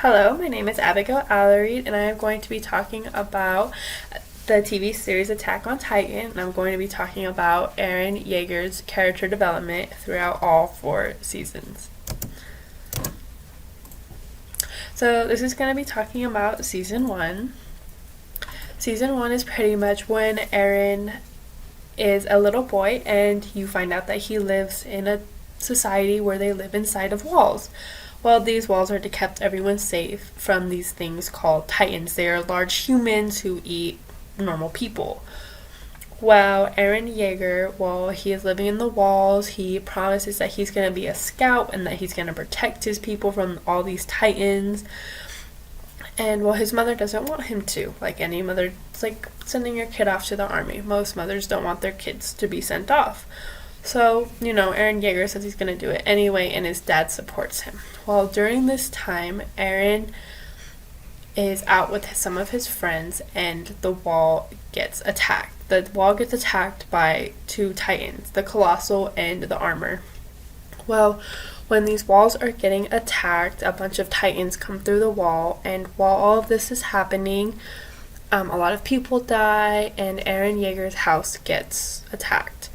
Hello, my name is Abigail Allereed, and I am going to be talking about the TV series Attack on Titan, and I'm going to be talking about Eren Yeager's character development throughout all 4 seasons. So this is going to be talking about Season 1. Season 1 is pretty much when Eren is a little boy and you find out that he lives in a society where they live inside of walls. Well, these walls are to keep everyone safe from these things called Titans. They are large humans who eat normal people. Well, Eren Yeager, while he is living in the walls, he promises that he's going to be a scout and that he's going to protect his people from all these Titans. And well, his mother doesn't want him to. Like any mother, it's like sending your kid off to the army. Most mothers don't want their kids to be sent off. So, Eren Yeager says he's going to do it anyway, and his dad supports him. Well, during this time, Eren is out with some of his friends, and the wall gets attacked. The wall gets attacked by 2 Titans, the Colossal and the Armor. Well, when these walls are getting attacked, a bunch of Titans come through the wall, and while all of this is happening, a lot of people die, and Eren Yeager's house gets attacked.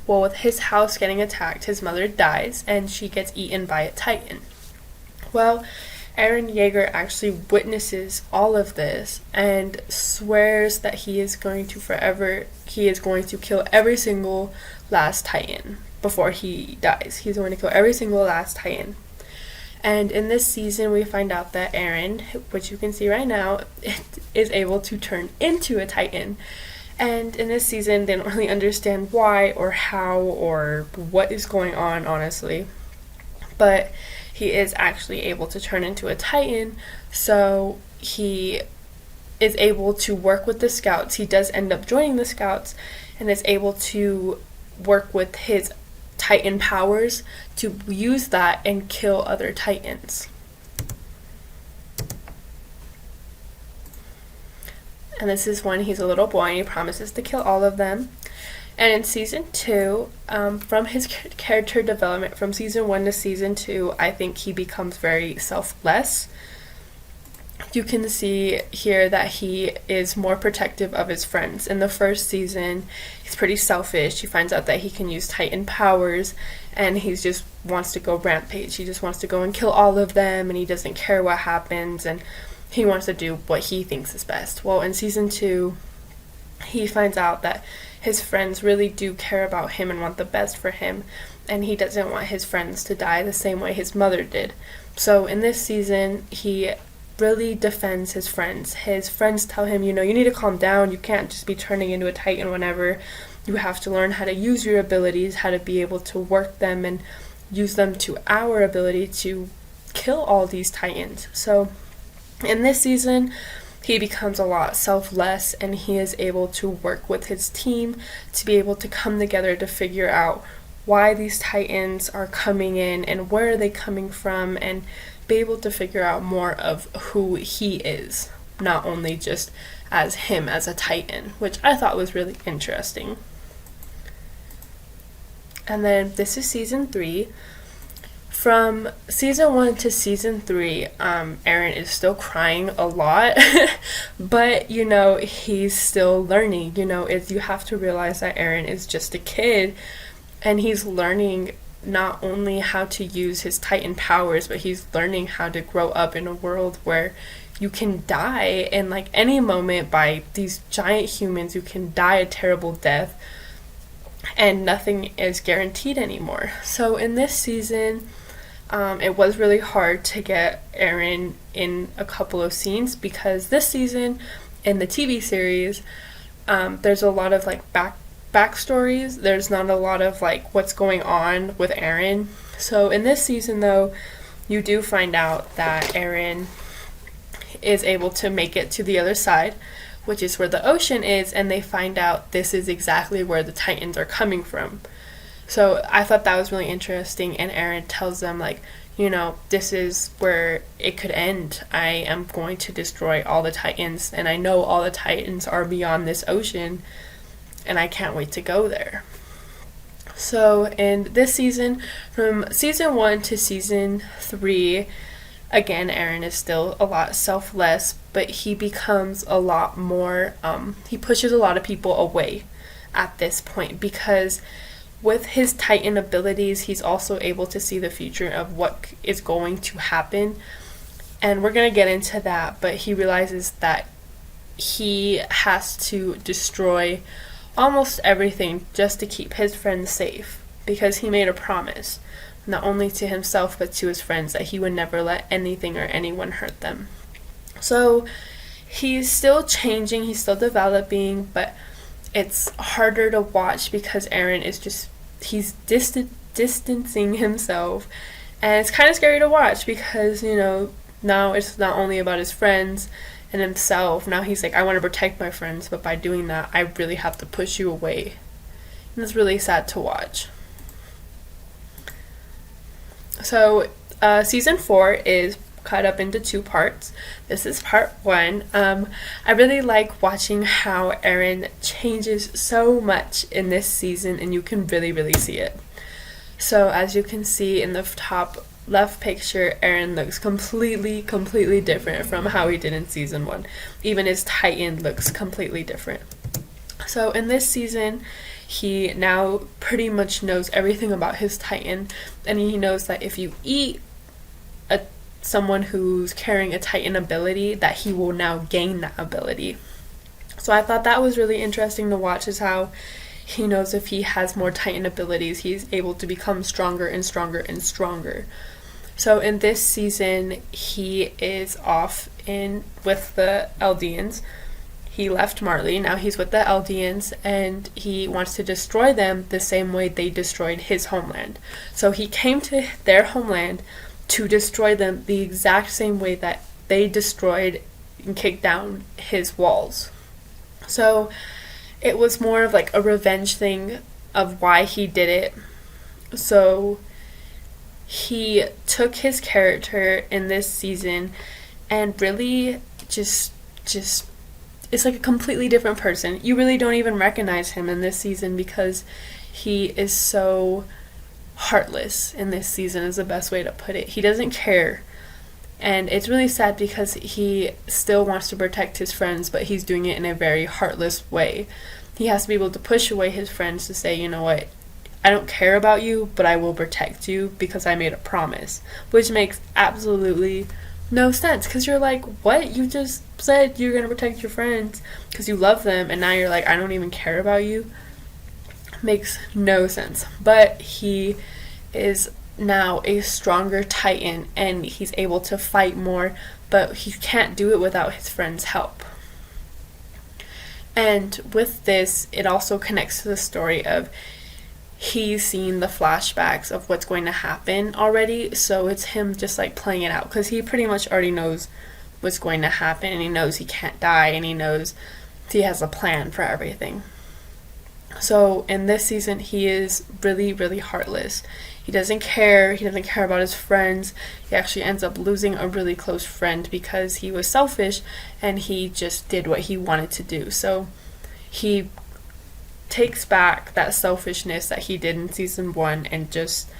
Well, with his house getting attacked, his mother dies, and she gets eaten by a Titan. Well, Eren Yeager actually witnesses all of this and swears that he is going to kill every single last Titan before he dies. He's going to kill every single last Titan. And in this season, we find out that Eren, which you can see right now, is able to turn into a Titan. And in this season, they don't really understand why or how or what is going on, honestly. But he is actually able to turn into a Titan, so he is able to work with the scouts. He does end up joining the scouts and is able to work with his Titan powers to use that and kill other Titans. And this is when he's a little boy and he promises to kill all of them. And in Season 2, from his character development from Season 1 to Season 2, I think he becomes very selfless. You can see here that he is more protective of his friends. In the first season, he's pretty selfish. He finds out that he can use Titan powers, and he just wants to go rampage. He just wants to go and kill all of them, and he doesn't care what happens, and he wants to do what he thinks is best. Well, in Season 2, he finds out that his friends really do care about him and want the best for him, and he doesn't want his friends to die the same way his mother did. So in this season, he really defends his friends. His friends tell him, you need to calm down. You can't just be turning into a Titan whenever. You have to learn how to use your abilities, how to be able to work them and use them to our ability to kill all these Titans. So in this season, he becomes a lot selfless, and he is able to work with his team to be able to come together to figure out why these Titans are coming in and where are they coming from, and be able to figure out more of who he is, not only just as him as a Titan, which I thought was really interesting. And then this is Season 3. From Season 1 to Season 3, Eren is still crying a lot, but, he's still learning. You have to realize that Eren is just a kid, and he's learning not only how to use his Titan powers, but he's learning how to grow up in a world where you can die in, any moment by these giant humans. You can die a terrible death, and nothing is guaranteed anymore. So in this season, it was really hard to get Eren in a couple of scenes, because this season in the TV series, there's a lot of backstories. There's not a lot of what's going on with Eren. So in this season, though, you do find out that Eren is able to make it to the other side, which is where the ocean is, and they find out this is exactly where the Titans are coming from. So I thought that was really interesting, and Eren tells them, this is where it could end. I am going to destroy all the Titans, and I know all the Titans are beyond this ocean, and I can't wait to go there. So in this season, from Season 1 to Season 3, again, Eren is still a lot selfless, but he becomes a lot more, he pushes a lot of people away at this point, because with his Titan abilities, he's also able to see the future of what is going to happen. And we're going to get into that, but he realizes that he has to destroy almost everything just to keep his friends safe, because he made a promise, not only to himself but to his friends, that he would never let anything or anyone hurt them. So he's still changing, he's still developing, but it's harder to watch because Eren is just, he's distancing himself, and it's kind of scary to watch because, you know, now it's not only about his friends and himself. Now he's like, I want to protect my friends, but by doing that, I really have to push you away. And it's really sad to watch. So, season 4 is cut up into 2 parts. This is part 1. I really like watching how Eren changes so much in this season, and you can really see it. So as you can see in the top left picture, Eren looks completely different from how he did in season 1. Even his Titan looks completely different. So in this season, he now pretty much knows everything about his Titan, and he knows that if you eat someone who's carrying a Titan ability, that he will now gain that ability. So I thought that was really interesting to watch, is how he knows if he has more Titan abilities, he's able to become stronger and stronger. So in this season, he is off with the Eldians. He left Marley, now he's with the Eldians, and he wants to destroy them the same way they destroyed his homeland. So he came to their homeland to destroy them the exact same way that they destroyed and kicked down his walls. So it was more of like a revenge thing of why he did it. So he took his character in this season and really just it's like a completely different person. You really don't even recognize him in this season because he is so heartless in this season, is the best way to put it. He doesn't care. And it's really sad because he still wants to protect his friends, but he's doing it in a very heartless way. He has to be able to push away his friends to say, you know what, I don't care about you, but I will protect you because I made a promise. Which makes absolutely no sense, because you're like, what? You just said you're going to protect your friends because you love them, and now you're like, I don't even care about you. Makes no sense. But he is now a stronger Titan, and he's able to fight more, but he can't do it without his friends' help. And with this, it also connects to the story of he's seen the flashbacks of what's going to happen already, so it's him just like playing it out, because he pretty much already knows what's going to happen, and he knows he can't die, and he knows he has a plan for everything. So in this season, he is really heartless. He doesn't care about his friends. He actually ends up losing a really close friend because he was selfish and he just did what he wanted to do. So he takes back that selfishness that he did in season 1 and just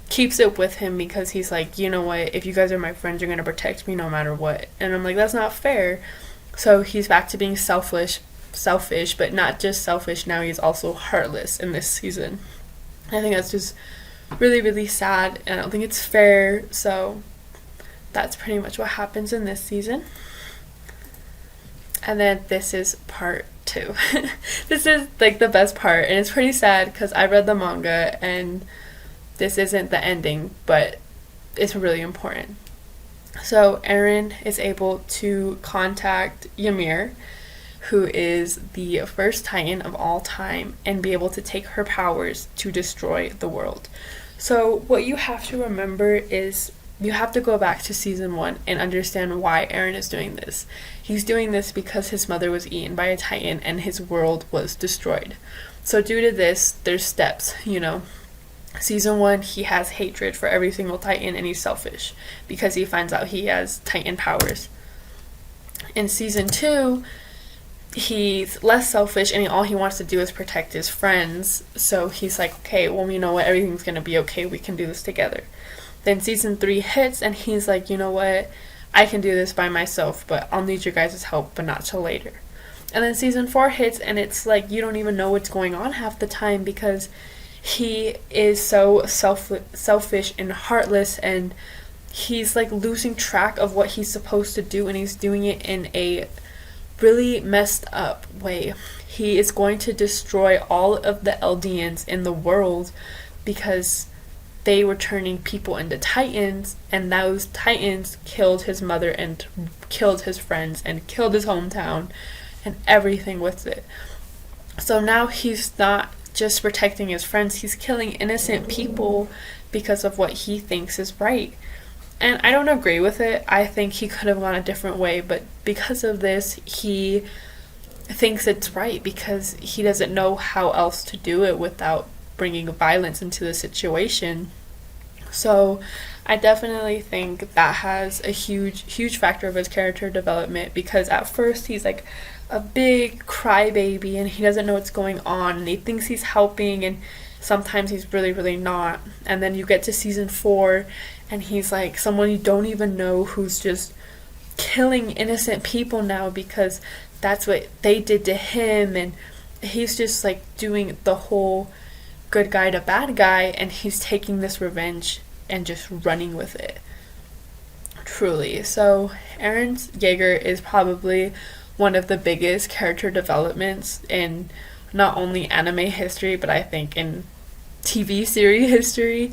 keeps it with him, because he's like, you know what, if you guys are my friends, you're going to protect me no matter what. And I'm like, that's not fair. So he's back to being selfish, but not just selfish, now he's also heartless in this season. I think that's just really sad, and I don't think it's fair. So that's pretty much what happens in this season. And then this is part 2. This is like the best part, and it's pretty sad because I read the manga and this isn't the ending, but it's really important. So Eren is able to contact Ymir, who is the first Titan of all time, and be able to take her powers to destroy the world. So what you have to remember is you have to go back to season 1 and understand why Eren is doing this. He's doing this because his mother was eaten by a Titan and his world was destroyed. So due to this, there's steps, you know. Season 1, he has hatred for every single Titan, and he's selfish because he finds out he has Titan powers. In season 2, he's less selfish, and all he wants to do is protect his friends. So he's like, okay, well, you know what, everything's going to be okay. We can do this together. Then season 3 hits, and he's like, you know what? I can do this by myself, but I'll need your guys' help, but not till later. And then season 4 hits, and it's like you don't even know what's going on half the time because he is so selfish and heartless, and he's like losing track of what he's supposed to do, and he's doing it in a really messed up way. He is going to destroy all of the Eldians in the world because they were turning people into Titans, and those Titans killed his mother and killed his friends and killed his hometown and everything with it. So now he's not just protecting his friends, he's killing innocent people because of what he thinks is right. And I don't agree with it. I think he could have gone a different way, but because of this, he thinks it's right because he doesn't know how else to do it without bringing violence into the situation. So I definitely think that has a huge factor of his character development, because at first he's like a big crybaby and he doesn't know what's going on and he thinks he's helping, and sometimes he's really not. And then you get to season 4 and he's like someone you don't even know who's just killing innocent people now because that's what they did to him, and he's just like doing the whole good guy to bad guy, and he's taking this revenge and just running with it. Truly. So Eren Yeager is probably one of the biggest character developments in not only anime history, but I think in TV series history.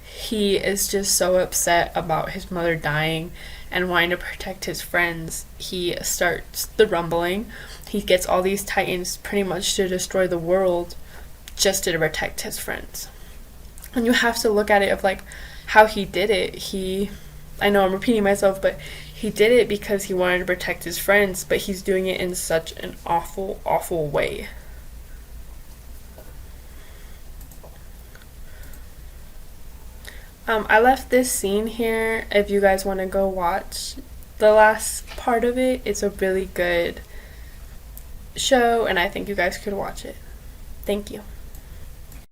He is just so upset about his mother dying and wanting to protect his friends. He starts the rumbling. He gets all these Titans pretty much to destroy the world just to protect his friends. And you have to look at it of like how he did it. I know I'm repeating myself, but he did it because he wanted to protect his friends, but he's doing it in such an awful way. I left this scene here if you guys want to go watch the last part of it. It's a really good show, and I think you guys could watch it. Thank you.